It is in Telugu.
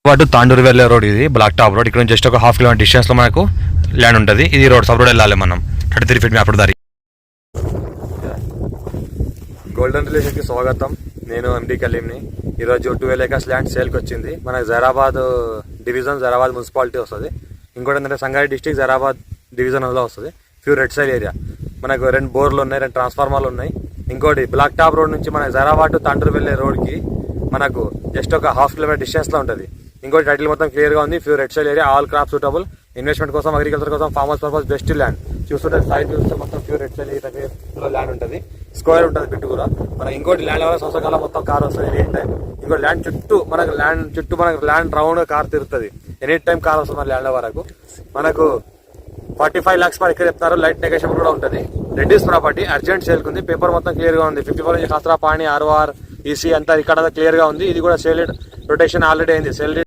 పాటు తాండూరు వెళ్ళే రోడ్ ఇది బ్లాక్ టాప్ రోడ్. ఇక్కడ నుంచి జస్ట్ ఒక ½ కిలోమీటర్ డిస్టెన్స్ లో మనకు ల్యాండ్ ఉంటుంది. ఇది రోడ్ సబ్ రోడ్ వెళ్ళాలి మనం 33 ఫీట్ మ్యాప్ దారి. గోల్డెన్ రిలేషన్ కి స్వాగతం. నేను ఎండి కలీంని. ఈరోజు 12 acres ల్యాండ్ సేల్కి వచ్చింది. మనకు జైరాబాద్ డివిజన్, జైరాబాద్ మున్సిపాలిటీ వస్తుంది. ఇంకోటి ఏంటంటే సంగారెడ్డి డిస్టిక్ జైరాబాద్ డివిజన్ లో వస్తుంది. Pure red side area. మనకు 2 బోర్లు ఉన్నాయి, 2 ట్రాన్స్ఫార్మర్లు ఉన్నాయి. ఇంకోటి బ్లాక్ టాప్ రోడ్ నుంచి మన జైరాబాద్ టు తాండూరు వెళ్ళే రోడ్కి మనకు జస్ట్ ఒక ½ కిలోమీటర్ డిస్టెన్స్ లో ఉంటుంది. ఇంకోటి టైటిల్ మొత్తం క్లియర్ గా ఉంది. Pure red side area, all crop suitable, investment కోసం, అగ్రికల్చర్ కోసం, ఫార్మర్స్ పర్పస్ బెస్ట్ ల్యాండ్. చూస్తుంటే సైడ్ చూస్తే మొత్తం pure red side area land ఉంటుంది. స్క్వేర్ ఉంటుంది బిట్టు కూడా. మనకి ఇంకోటి ల్యాండ్ వల్ల సంవత్సరాల మొత్తం కార్ వస్తుంది ఎనీ టైం. ఇంకోటి ల్యాండ్ చుట్టూ మనకు ల్యాండ్ రౌండ్ కార్ తిరుగుతుంది. ఎనీ టైం కార్ వస్తుంది మన ల్యాండ్ వరకు. మనకు 45 lakhs పర్ ఎకర్ చెప్తారు. లైట్ నెగోషియబుల్ కూడా ఉంటుంది. రెడ్డిస్ ప్రాపర్టీ అర్జెంట్ సేల్ ఉంది. పేపర్ మొత్తం క్లియర్ గా ఉంది. 54 ఇంచ్ ఖాసరా పాణి, ROR, EC అంతా ఇక్కడ క్లియర్ గా ఉంది. ఇది కూడా సేల్ రొటేషన్ ఆల్రెడీ అయింది. సేల్